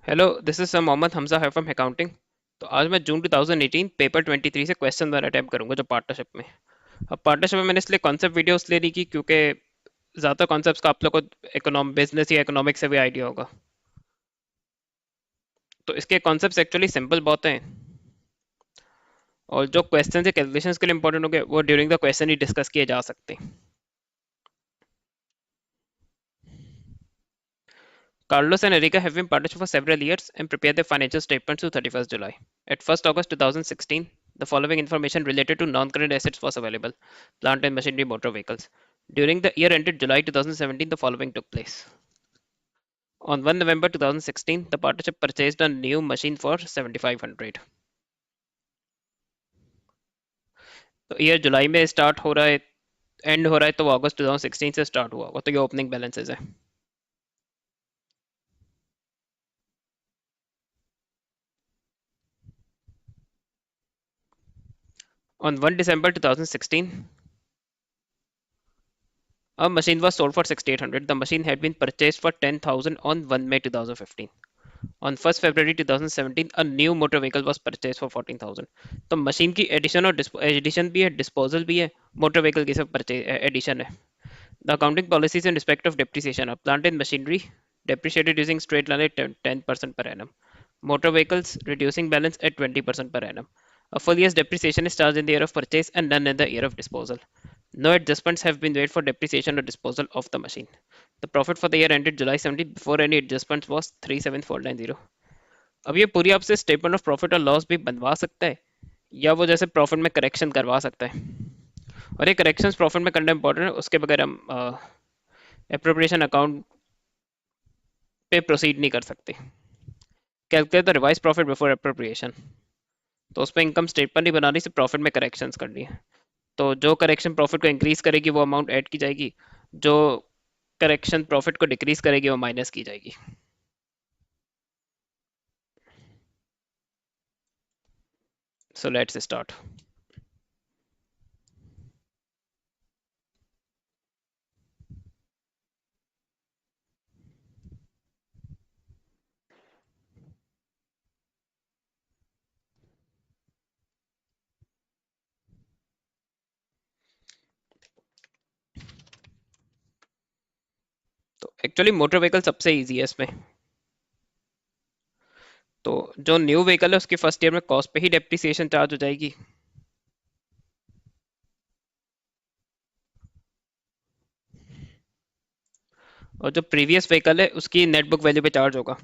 Hello, this is sir Mohammad Hamza है from accounting. तो आज मैं जून 2018 पेपर 23 से क्वेश्चन वन अटेम्प्ट करूंगा जो पार्टनरशिप में। अब पार्टनरशिप में मैंने इसलिए कॉन्सेप्ट वीडियोस ले ली की क्योंकि ज़्यादा कॉन्सेप्ट्स का आप लोग को इकोनॉम बिजनेस या इकोनॉमिक्स से भी आइडिया होगा। तो इसके कॉन्सेप्ट्स एक्चुअली सिंपल बहुत हैं, और जो क्वेश्चन या कैलकुलेशंस के लिए इंपॉर्टेंट होंगे वो during the question he discuss किए जा सकते हैं। Carlos and Erica have been partnership for several years and prepared their financial statements to 31st July. At 1st August 2016, the following information related to non-current assets was available: plant and machinery, motor vehicles. During the year ended July 2017, the following took place. On 1 November 2016, the partnership purchased a new machine for 7500. तो year जुलाई में start हो रहा है, and हो रहा है, तो वो अगस्त 2016 से स्टार्ट हुआ होगा, तो ये ओपनिंग बैलेंसेज है। On 1 December 2016, a machine was sold for 6800. The machine had been purchased for 10,000 on 1 May 2015. On 1st February 2017, a new motor vehicle was purchased for 14,000. तो मशीन की एडिशन और एडिशन भी है, डिस्पोजल भी है, motor vehicle की सब addition है। The accounting policies in respect of depreciation are plant and machinery depreciated using straight line at 10% per annum. Motor vehicles reducing balance at 20% per annum. A full year's depreciation is charged in the year of purchase and none in the year of disposal. No adjustments have been made for depreciation or disposal of the machine. The profit for the year ended July 17 before any adjustments was 37490. अब ये पूरी आपसे statement of profit और loss भी बनवा सकता है, या वो जैसे प्रॉफिट में करेक्शन करवा सकता है। और ये करेक्शंस प्रॉफिट में करना इंपॉर्टेंट है, उसके बगैर हम एप्रोप्रिएशन अकाउंट पे प्रोसीड नहीं कर सकते। Calculate the revise profit before appropriation, तो उस पर इनकम स्टेटमेंट नहीं बनानी, सिर्फ प्रॉफिट में करेक्शंस करनी है। तो जो करेक्शन प्रॉफिट को इंक्रीज करेगी वो अमाउंट ऐड की जाएगी, जो करेक्शन प्रॉफिट को डिक्रीज करेगी वो माइनस की जाएगी। So let's start. तो एक्चुअली मोटर व्हीकल सबसे इजी है इसमें। तो जो न्यू व्हीकल है उसकी फर्स्ट ईयर में कॉस्ट पे ही डेप्रिसिएशन चार्ज हो जाएगी, और जो प्रीवियस व्हीकल है उसकी नेट बुक वैल्यू पे चार्ज होगा।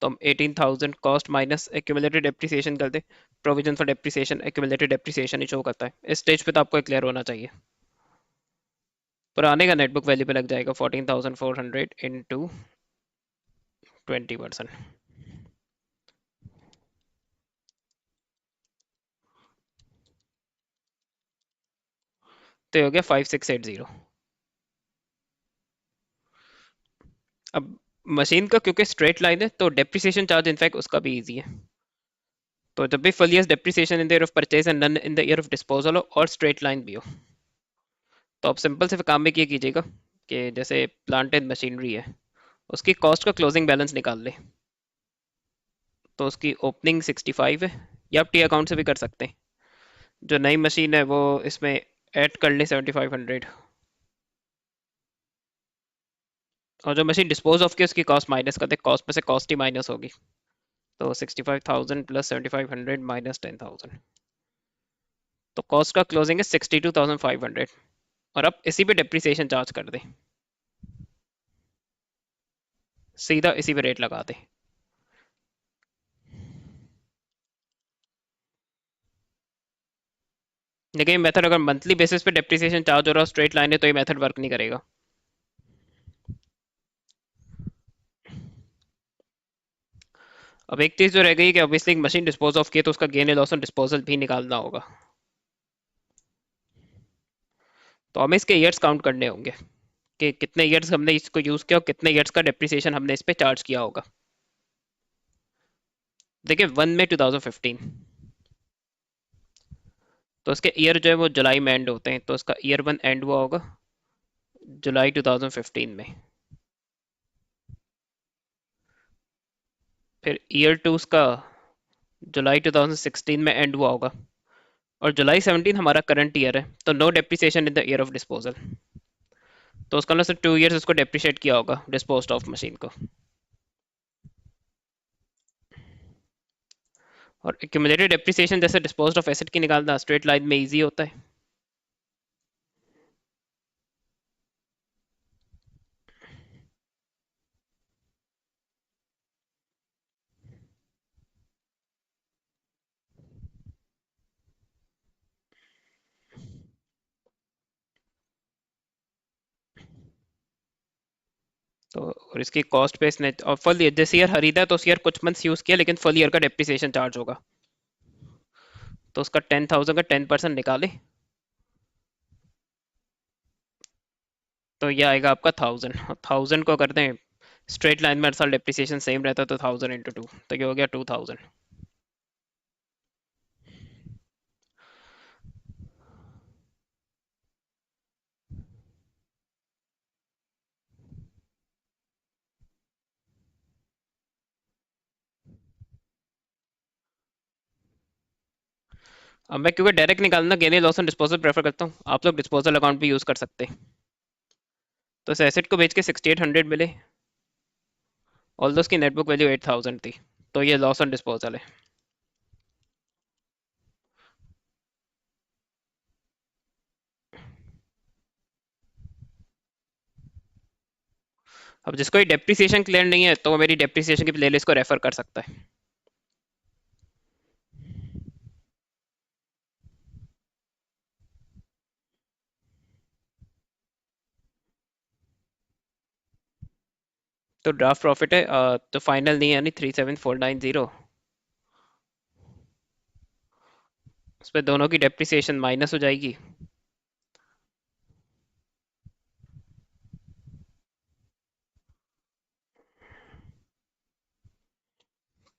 तो हम 18,000 कॉस्ट माइनस एक्यूमुलेटेड डेप्रिसिएशन कर दे। Provision for depreciation accumulated depreciation ही शो करता है। इस स्टेज पे तो आपको क्लियर होना चाहिए। पुराने का नेट बुक वैल्यू पे लग जाएगा 14,400 इंटू 20%, तो ये हो गया 5680। अब मशीन का क्योंकि स्ट्रेट लाइन है तो डेप्रिसिएशन चार्ज इनफैक्ट उसका भी इजी है। तो जब भी full year depreciation in the year of purchase and none in the year of disposal हो और स्ट्रेट लाइन भी हो, तो आप सिंपल से काम में क्या कीजिएगा कि जैसे प्लांट एंड मशीनरी है उसकी कॉस्ट का क्लोजिंग बैलेंस निकाल ले। तो उसकी ओपनिंग 65 है, या आप टी अकाउंट से भी कर सकते हैं। जो नई मशीन है वो इसमें ऐड कर ले 7500, और जो मशीन डिस्पोज ऑफ की उसकी कॉस्ट माइनस कर दे, कॉस्ट में से कॉस्ट ही माइनस होगी। तो 65,000 प्लस 7500 माइनस 10,000, तो कॉस्ट का क्लोजिंग है 62,500। और अब इसी पे डिप्रिसिएशन चार्ज कर दे, सीधा इसी पे रेट लगा दे। लेकिन ये मेथड अगर मंथली बेसिस पे डिप्रिसिएशन चार्ज हो रहा है स्ट्रेट लाइन है तो ये मेथड वर्क नहीं करेगा। अब एक चीज जो रह गई कि ऑब्वियसली एक मशीन डिस्पोज ऑफ की तो उसका गेन लॉस ऑन डिस्पोजल भी निकालना होगा। तो हमें इसके ईयर्स काउंट करने होंगे कि कितने ईयर्स हमने इसको यूज किया और कितने ईयर्स का डिप्रिसिएशन हमने इस पे चार्ज किया होगा। देखिए 1 मई 2015, तो उसके ईयर जो है वो जुलाई में एंड होते हैं, तो उसका ईयर वन एंड हुआ होगा जुलाई 2015 में। फिर ईयर टू उसका जुलाई 2016 में एंड हुआ होगा, और जुलाई 17 हमारा करंट ईयर है, तो no depreciation in the year of disposal. तो उसका मतलब 2 इयर्स उसको डेप्रिशिएट किया होगा डिस्पोज ऑफ मशीन को। और एक्यूमुलेटेड डेप्रिसिएशन जैसे डिस्पोज ऑफ एसेट की निकालना स्ट्रेट लाइन में इजी होता है। तो और इसकी कॉस्ट पे इसने और फुल ईयर जिस ईयर खरीदा है तो उस ईयर कुछ मंथ्स यूज किया, लेकिन फुल ईयर का डेप्रिसिएशन चार्ज होगा। तो उसका 10,000 का 10% निकाले, तो ये आएगा आपका 1000 को करते हैं स्ट्रेट लाइन में, हर साल डेप्रिसिएशन सेम रहता है, तो 1000 × 2, तो ये हो गया 2000। अब मैं क्योंकि डायरेक्ट निकालना gain loss on disposal prefer करता हूँ, आप लोग डिस्पोजल अकाउंट भी यूज कर सकते हैं। तो इस एसेट को बेच के 6800 मिले, ऑल्दो उसकी नेटबुक वैल्यू 8000 थी, तो ये लॉस ऑन डिस्पोजल है। अब जिसको डेप्रिसिएशन क्लियर नहीं है तो वो मेरी डेप्रिसिएशन की प्लेलिस्ट को रेफर कर सकता है। तो ड्राफ्ट प्रॉफिट है, तो फाइनल नहीं है, यानी 37490, उस पर दोनों की डेप्रिसिएशन माइनस हो जाएगी।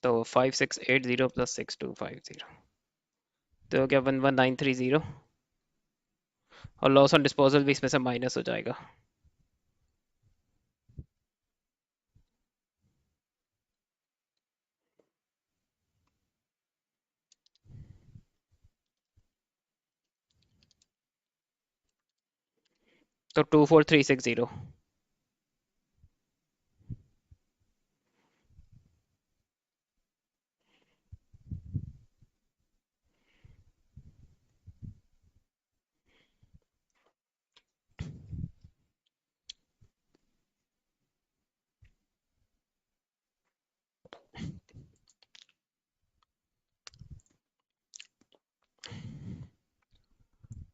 तो 5680 प्लस 6250, तो हो गया 11930, और लॉस ऑन डिस्पोजल भी इसमें से माइनस हो जाएगा। तो 24360।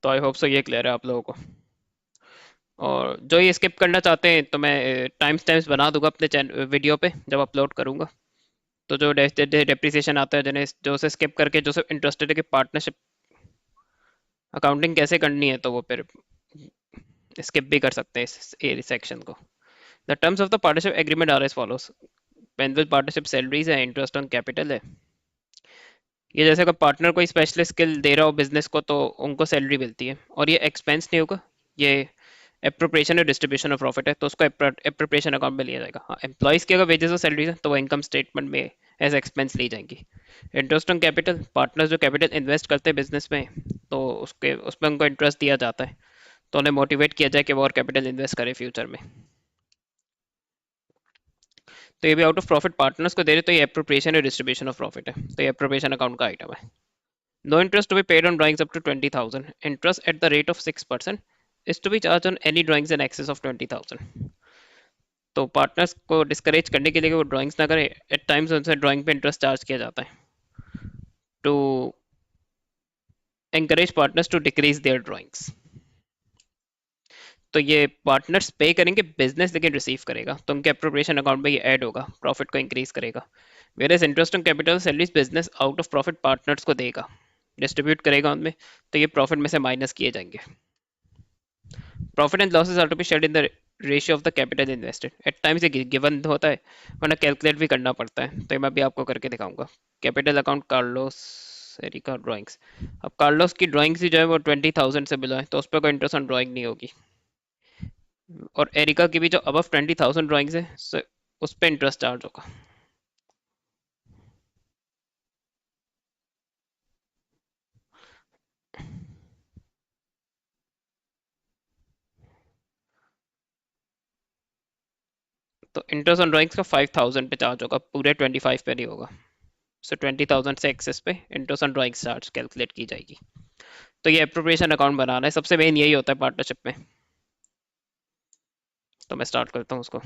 तो आई होप सो ये क्लियर है आप लोगों को। और जो ये स्किप करना चाहते हैं तो मैं टाइम स्टैम्प्स बना दूंगा अपने चैनल वीडियो पे जब अपलोड करूंगा। तो जो डेप्रिसिएशन आता है, जिन्हें जो से स्किप करके जो से इंटरेस्टेड है कि पार्टनरशिप अकाउंटिंग कैसे करनी है, तो वो फिर स्किप भी कर सकते हैं इस सेक्शन को। The terms of the partnership agreement are as follows. पेंसिल पार्टनरशिप सैलरीज है, इंटरेस्ट ऑन कैपिटल है। ये जैसे अगर पार्टनर कोई स्पेशलिस्ट स्किल दे रहा हो बिजनेस को तो उनको सैलरी मिलती है, और ये एक्सपेंस नहीं होगा, ये एप्रोप्रिएशन और डिस्ट्रीब्यूशन ऑफ प्रॉफिट है, तो उसको एप्रोप्रिएशन अकाउंट में लिया जाएगा। हाँ, एम्प्लॉइज की अगर वेजेस और सैलरीज है तो वो इनकम स्टेटमेंट में एज एक्सपेंस ली जाएंगी। इंटरेस्ट ऑन कैपिटल, पार्टनर्स जो कैपिटल इन्वेस्ट करते हैं बिजनेस में, तो उसके उसमें उनको इंटरेस्ट दिया जाता है, तो उन्हें मोटिवेट किया जाए कि वो और कैपिटल इन्वेस्ट करें फ्यूचर में। तो ये भी आउट ऑफ प्रॉफिट पार्टनर्स को दे रहे, तो ये एप्रोप्रिएशन और डिस्ट्रीब्यूशन ऑफ प्रॉफिट है, तो ये एप्रोप्रिएशन अकाउंट का आइटम है। No interest to be paid on drawings up to 20,000. Interest at the rate of 6% is to be charged on any drawings in excess of 20,000. तो partners को discourage करने के लिए कि वो ड्राइंग्स ना करें, एट टाइम्स उनसे ड्राइंग पे इंटरेस्ट चार्ज किया जाता है, to encourage partners to decrease their drawings. तो ये पार्टनर्स पे करेंगे, बिजनेस लेकिन रिसीव करेगा, तो उनके अप्रोप्रिएशन अकाउंट में ये ऐड होगा, प्रॉफिट को इंक्रीज करेगा। Whereas interest on capital salaries business out of profit partners को देगा, डिस्ट्रीब्यूट करेगा उनमें, तो ये प्रॉफिट में से माइनस किए जाएंगे। Profit and losses are to be shared in the ratio of the capital invested. At times ये गिवन होता है, वरना कैलकुलेट भी करना पड़ता है, तो ये मैं भी आपको करके दिखाऊंगा। Capital account Carlos Erika drawings. अब कार्लोस की ड्राइंग्स ही जो है वो 20,000 से बिलो है, तो उस पर कोई इंटरेस्ट ऑन ड्राइंग नहीं होगी, और एरिका की भी जो अबव 20,000 ड्राइंग्स है उस पर इंटरेस्ट चार्ज होगा। तो इंटरेस्ट ऑन ड्राइंग्स का 5000 पे चार्ज होगा, पूरे 25 पे नहीं होगा। सो 20,000 से एक्सेस पे interest on drawings charge calculate की जाएगी। तो ये अप्रोप्रिएशन अकाउंट बनाना है, सबसे मेन यही होता है पार्टनरशिप में। तो मैं स्टार्ट करता हूँ उसको।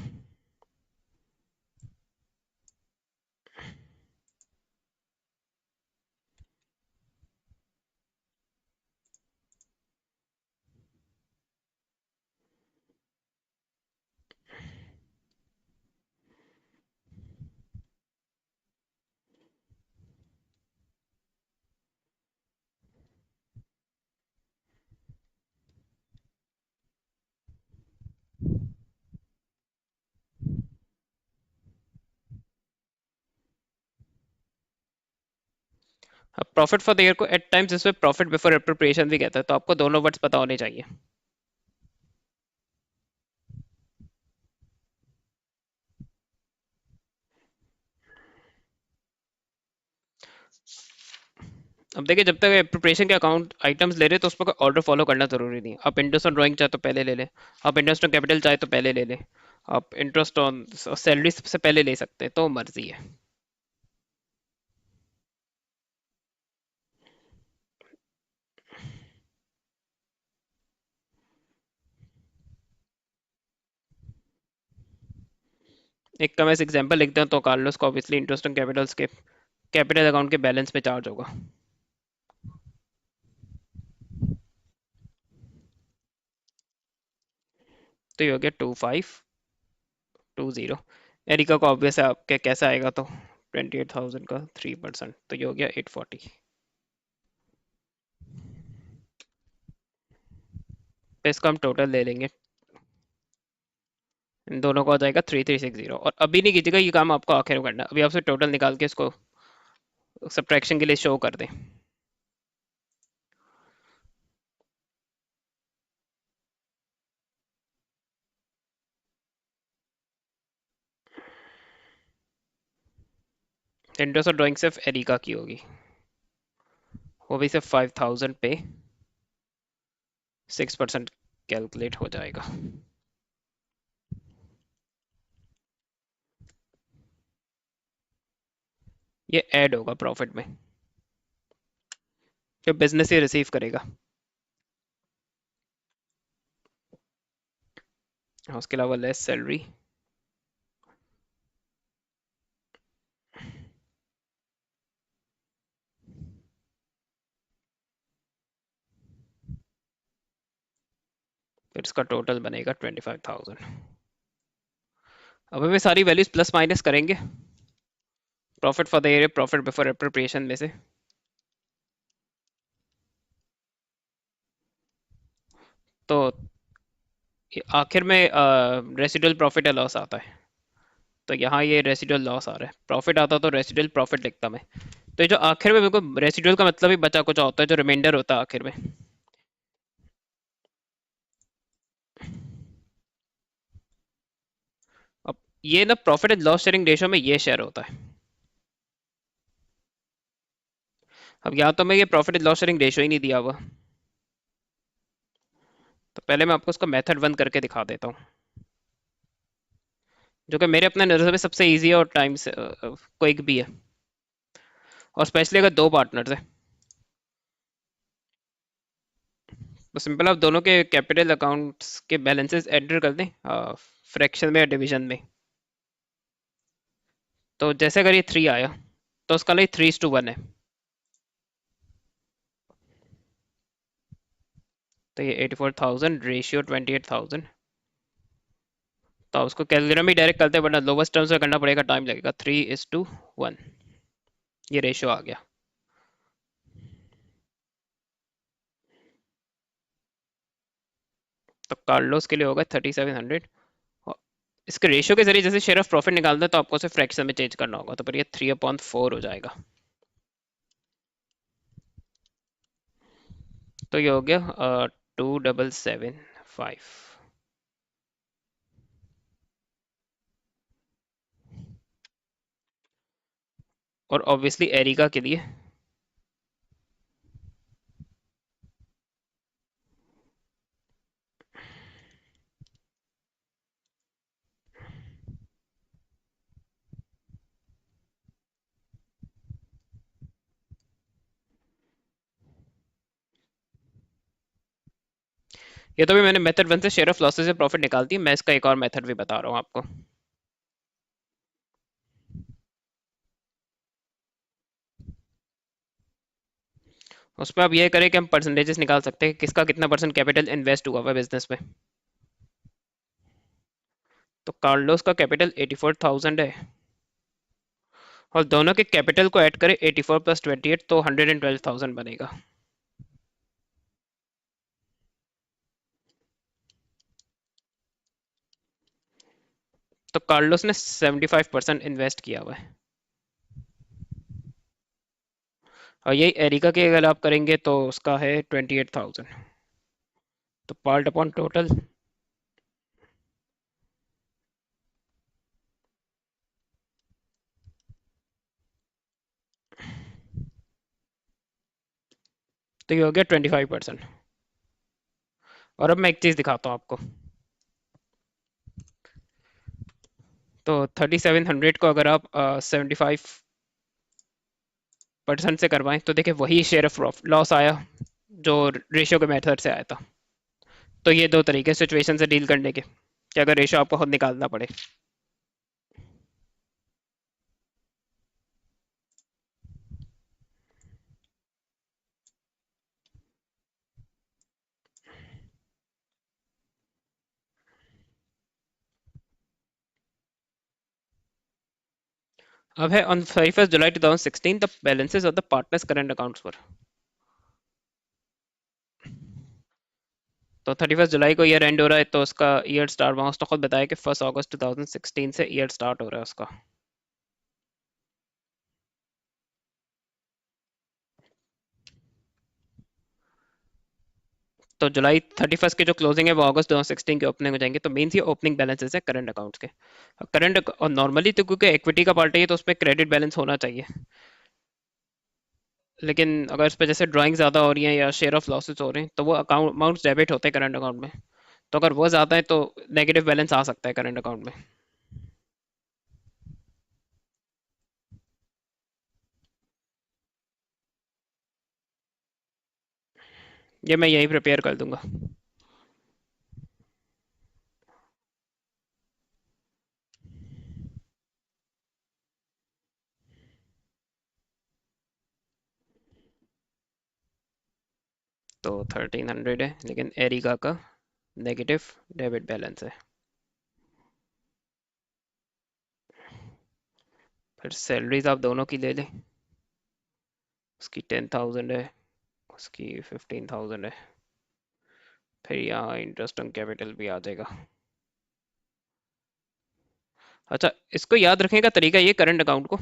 अब प्रॉफिट फॉर द ईयर को एट टाइम्स इसमें प्रॉफिट बिफोर अप्रोप्रिएशन भी कहता है, तो आपको दोनों वर्ड्स पता होने चाहिए। अब देखिए, जब तक प्रिपरेशन के अकाउंट आइटम्स ले रहे हैं तो उसमें कोई ऑर्डर फॉलो करना जरूरी नहीं। आप इंटरेस्ट ऑन ड्राइंग चाहे तो पहले ले लें, आप इंटरेस्ट ऑन कैपिटल चाहे तो पहले ले लें, आप इंटरेस्ट ऑन सैलरी सबसे पहले ले सकते हैं, तो मर्जी है। एक का मैं एग्जांपल लिखता हूँ, तो कार्लोस को ऑब्वियसली इंटरेस्ट ऑन कैपिटल्स के कैपिटल अकाउंट के बैलेंस पे चार्ज होगा। तो ये हो गया 2520। एरिका को ऑब्वियस है आपके कैसा आएगा, तो 28,000 का 3%, तो ये हो गया 840। पे इसका हम टोटल ले लेंगे, इन दोनों का हो जाएगा 3360। और अभी नहीं कीजिएगा, ये काम आपको आखिर में करना है। अभी आपसे टोटल निकाल के इसको सब्ट्रैक्शन के लिए शो कर दें। इंटरेस्ट और ड्राइंग सिर्फ एरिका की होगी, वो भी सिर्फ 5000 पे 6% कैलकुलेट हो जाएगा। ये ऐड होगा प्रॉफिट में, जो बिजनेस ही रिसीव करेगा। हाँ, उसके अलावा लेस सैलरी। फिर इसका टोटल बनेगा 25,000। अब हमें सारी वैल्यूज प्लस माइनस करेंगे profit for the year, profit before appropriation में से। तो ये आखिर में रेसिडुअल प्रॉफिट या लॉस आता है, तो यहाँ ये रेसिडुअल लॉस आ रहा है। प्रॉफिट आता तो रेसिडुअल प्रॉफिट लिखता मैं। तो ये जो आखिर में, मेरे को रेसिडुअल का मतलब ही बचा कुछ होता है, जो रिमाइंडर होता है आखिर में। अब ये ना profit and loss sharing ratio में ये शेयर होता है। अब यहाँ तो मैं ये profit and loss sharing ratio ही नहीं दिया हुआ, तो पहले मैं आपको उसका मेथड वन करके दिखा देता हूँ, जो कि मेरे अपने नज़र में सबसे इजी है और टाइम से क्विक भी है। और स्पेशली अगर दो पार्टनर्स हैं, तो सिंपल आप दोनों के कैपिटल अकाउंट्स के बैलेंसेस एंटर कर दें फ्रैक्शन में या डिवीजन में। तो जैसे अगर ये 3 आया, तो उसका लिए 3:1 है। तो ये 84,000 रेशियो 28,000। तो उसको कैलकुलेटर में डायरेक्ट करते हैं, वरना लोवेस्ट टर्म्स में करना पड़ेगा, टाइम लगेगा। 3:1 ये रेशियो आ गया। तो कार्लोस के लिए होगा 3700। और इसके रेशियो के जरिए जैसे शेयर ऑफ प्रॉफिट निकालना है, तो आपको उसे फ्रैक्शन में चेंज करना होगा, तो फिर ये 3/4 हो जाएगा। तो ये हो गया 2775। और ऑब्वियसली एरिका के लिए ये तो भी मैंने मेथड वन से शेयर ऑफ लॉसेस से प्रॉफिट निकाल दी, मैं इसका एक और मेथड भी बता रहा हूँ आपको। उसमें आप ये करें कि हम परसेंटेजेस निकाल सकते हैं कि किसका कितना परसेंट कैपिटल इन्वेस्ट हुआ हुआ बिजनेस में। तो कार्लोस का कैपिटल 84,000 है, और दोनों के कैपिटल को ऐड करें 84 प्लस 28 तो 112,000 बनेगा। तो कार्लोस ने 75% इन्वेस्ट किया हुआ है। और यही एरिका के अगर आप करेंगे तो उसका है 28,000। तो पार्ट अपॉन टोटल, तो ये हो गया 25%। और अब मैं एक चीज़ दिखाता हूँ आपको। तो 3700 को अगर आप 75% से करवाएं तो देखिए वही शेयर ऑफ लॉस आया जो रेशियो के मेथड से आया था। तो ये दो तरीके सिचुएशन से डील करने के, कि अगर रेशियो आपको खुद निकालना पड़े। अब है on 31 July 2016 the balances of the partners current accounts पर। तो 31 जुलाई को ईयर एंड हो रहा है, तो उसका ईयर स्टार्ट वहाँ उसने खुद बताया कि 1 अगस्त 2016 से ईयर स्टार्ट हो रहा है उसका। तो जुलाई 31 की जो क्लोजिंग है वो अगस्त 2016 के ओपनिंग हो जाएंगे। तो मेन ये ओपनिंग बैलेंसेस है करंट अकाउंट्स के। करंट और नॉर्मली तो क्योंकि इक्विटी का पार्ट है तो उसमें क्रेडिट बैलेंस होना चाहिए। लेकिन अगर इस पे जैसे ड्राइंग ज़्यादा हो रही है या शेयर ऑफ लॉसेस हो रहे हैं तो वो अकाउंट अमाउंट्स डेबिट होते हैं करंट अकाउंट में। तो अगर वो ज़्यादा है तो नेगेटिव बैलेंस आ सकता है करंट अकाउंट में। ये मैं यही प्रिपेयर कर दूंगा। तो 1300 है, लेकिन एरिका का नेगेटिव डेबिट बैलेंस है। फिर सैलरीज आप दोनों की ले लें। उसकी 10,000 है, उसकी 15,000 है। फिर यहाँ इंटरेस्ट ऑन कैपिटल भी आ जाएगा। अच्छा, इसको याद रखने का तरीका ये करंट अकाउंट को,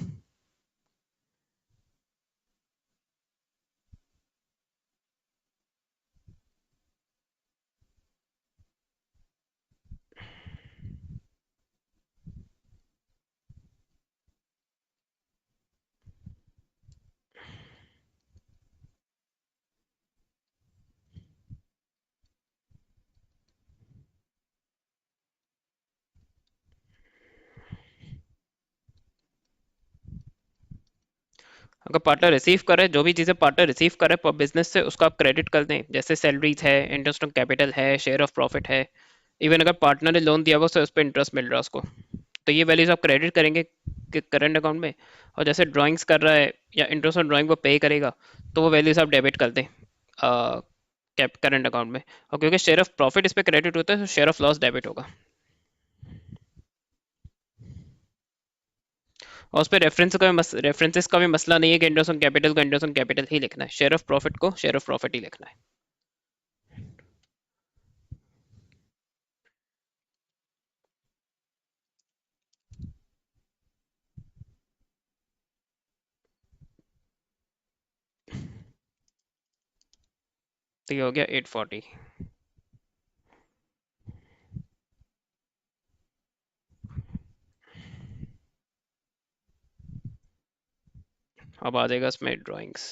अगर पार्टनर रिसीव करे, जो भी चीज़ें पार्टनर रिसीव करे पर बिजनेस से उसको आप क्रेडिट कर दें, जैसे सैलरीज है, इंटरेस्ट ऑन कैपिटल है, शेयर ऑफ प्रॉफिट है। इवन अगर पार्टनर ने लोन दिया हुआ तो उस पर इंटरेस्ट मिल रहा है उसको, तो ये वैल्यूज आप क्रेडिट करेंगे करंट अकाउंट में। और जैसे ड्राइंग्स कर रहा है या इंटरेस्ट ऑन ड्राइंग वो पे करेगा, तो वो वैल्यूज आप डेबिट कर दें कैप करंट अकाउंट में। और क्योंकि शेयर ऑफ प्रॉफिट इस पे क्रेडिट होता है तो शेयर ऑफ लॉस डेबिट होगा। और उस पर रेफरेंसेस का भी मसला नहीं है कि इंटरेस्ट ऑन कैपिटल को इंटरेस्ट ऑन कैपिटल ही लिखना है, शेयर ऑफ प्रॉफिट को शेयर ऑफ प्रॉफिट ही लिखना है। तो ये हो गया 840। अब आ जाएगा इसमें ड्राइंग्स।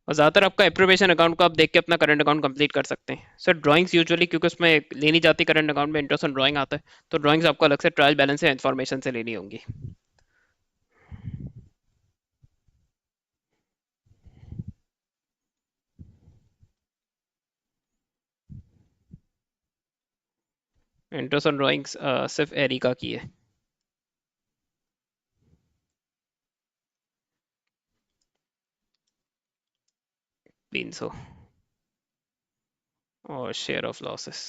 और ज़्यादातर आपका एप्रोप्रिएशन अकाउंट को आप देख के अपना करंट अकाउंट कंप्लीट कर सकते हैं सर। ड्राइंग्स यूजुअली क्योंकि उसमें लेनी जाती करंट अकाउंट में इंटरेस्ट ऑन ड्राइंग आता है, तो ड्राइंग्स आपको अलग से ट्रायल बैलेंस या इन्फॉर्मेशन से लेनी होंगी। इंटरेस्ट ऑन ड्राइंग्स सिर्फ एरिका की है। 300। और share of losses.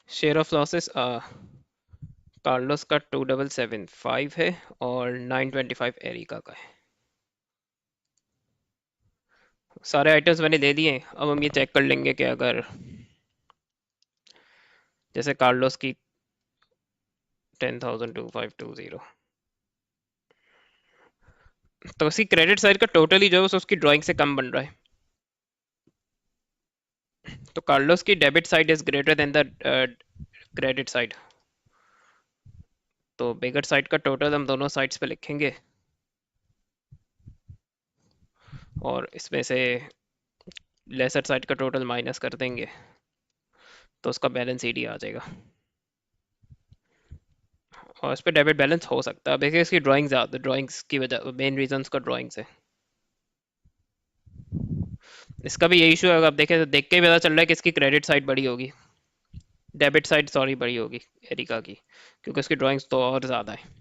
Share of losses Carlos का 2775 है और 925 एरिका का है। सारे आइटम्स मैंने दे दिए। अब हम ये चेक कर लेंगे कि अगर जैसे कार्लोस की 10,2520, तो उसकी क्रेडिट साइड का टोटल ही जो है वो उसकी ड्राइंग से कम बन रहा है। तो कार्लोस की debit side is greater than the credit side. तो बिगर साइड का टोटल हम दोनों साइड्स पे लिखेंगे और इसमें से लेसर साइड का टोटल माइनस कर देंगे, तो उसका बैलेंस ईडी आ जाएगा। और इस पे डेबिट बैलेंस हो सकता है। देखिए इसकी ड्राइंग ज़्यादा, ड्राइंग्स की वजह, मेन रीजन उसका ड्राइंग्स है। इसका भी यही इशू है, अगर आप देखें तो देख के ही पता चल रहा है कि इसकी क्रेडिट साइड बड़ी होगी, डेबिट साइड सॉरी बड़ी होगी एरिका की, क्योंकि उसकी ड्राइंग्स तो और ज़्यादा है।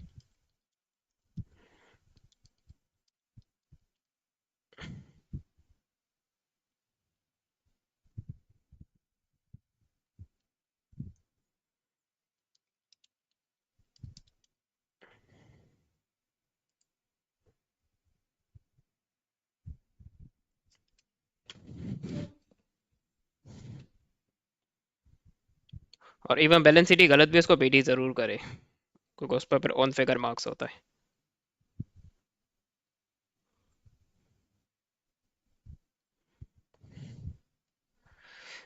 और इवन बैलेंस शीट ही गलत भी उसको पीडी ज़रूर करे, क्योंकि उस पर फिर ऑन फिगर मार्क्स होता है।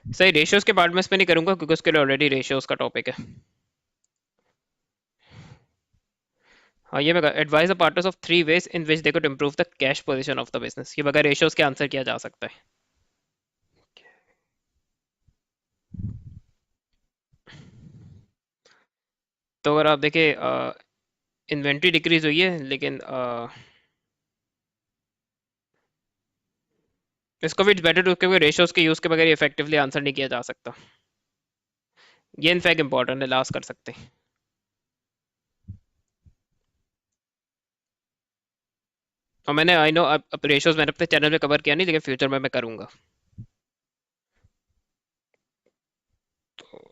सही, रेशियोज के पार्ट में इसमें नहीं करूंगा क्योंकि उसके लिए ऑलरेडी रेशियोज का टॉपिक है। हाँ, ये मैं advise the partners of 3 ways in which they could improve the cash position of the business, ये बगैर रेशियोज के आंसर किया जा सकता है। तो अगर आप देखें इन्वेंट्री डिक्रीज हुई है, लेकिन इसको भी बेटर टू, क्योंकि रेशियोज के यूज के बगैर इफेक्टिवली आंसर नहीं किया जा सकता। ये इनफैक्ट इंपॉर्टेंट है, लास्ट कर सकते हैं। और मैंने आई नो अब रेशियोज मैंने अपने चैनल में कवर किया नहीं, लेकिन फ्यूचर में मैं करूंगा। तो,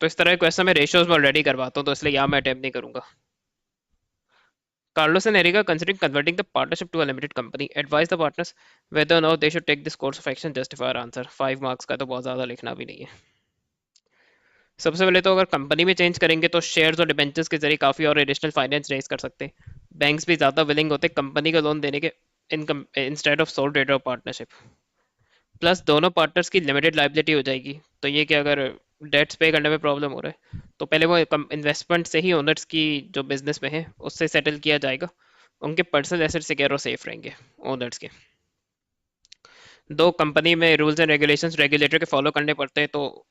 तो इस तरह के क्वेश्चन मैं रेशियोज में ऑलरेडी करवाता हूँ, तो इसलिए यहाँ मैं अटेम्प्ट नहीं करूंगा। Carlos and Erica considering converting the partnership to a limited company. Advise the partners whether or not they should take this course of action. Justify our answer. 5 marks का तो बहुत ज़्यादा लिखना भी नहीं है। सबसे पहले तो अगर कंपनी में चेंज करेंगे तो शेयर्स और डिबेंचर्स के जरिए काफ़ी और एडिशनल फाइनेंस रेज कर सकते हैं। बैंक्स भी ज़्यादा विलिंग होते हैं कंपनी का लोन देने के instead of soul trader partnership. Plus दोनों पार्टनर्स की लिमिटेड लाइबिलिटी हो जाएगी, तो ये कि अगर डेट्स पे करने में प्रॉब्लम हो रहा है तो पहले वो इन्वेस्टमेंट से ही ओनर्स की जो बिजनेस में है उससे सेटल किया जाएगा। उनके पर्सनल एसेट सिक्योर और सेफ रहेंगे ओनर्स के। दो कंपनी में रूल्स एंड रेगुलेशंस रेगुलेटर के फॉलो करने पड़ते हैं, तो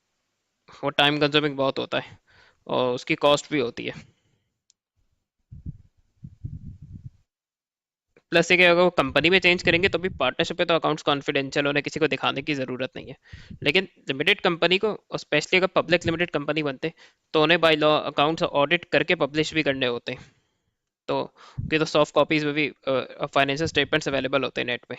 वो टाइम कंज्यूमिंग बहुत होता है और उसकी कॉस्ट भी होती है। प्लस ये कि अगर वो कंपनी में चेंज करेंगे तो भी पार्टनरशिप पे तो अकाउंट्स कॉन्फिडेंशियल होने, किसी को दिखाने की ज़रूरत नहीं है। लेकिन लिमिटेड कंपनी को, और स्पेशली अगर पब्लिक लिमिटेड कंपनी बनते, तो उन्हें बाय लॉ अकाउंट्स ऑडिट करके पब्लिश भी करने होते। तो ये तो सॉफ्ट कॉपीज में भी फाइनेंशियल स्टेटमेंट्स अवेलेबल होते हैं नेट पे।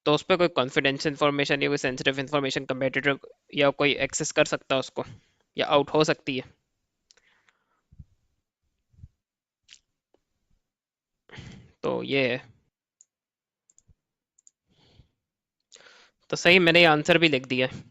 तो उस पर कोई कॉन्फिडेंशियल इंफॉर्मेशन या कोई सेंसिटिव इंफॉर्मेशन कंपेटिटर या कोई एक्सेस कर सकता है उसको, या आउट हो सकती है। तो ये है। तो सही, मैंने ये आंसर भी लिख दिया है।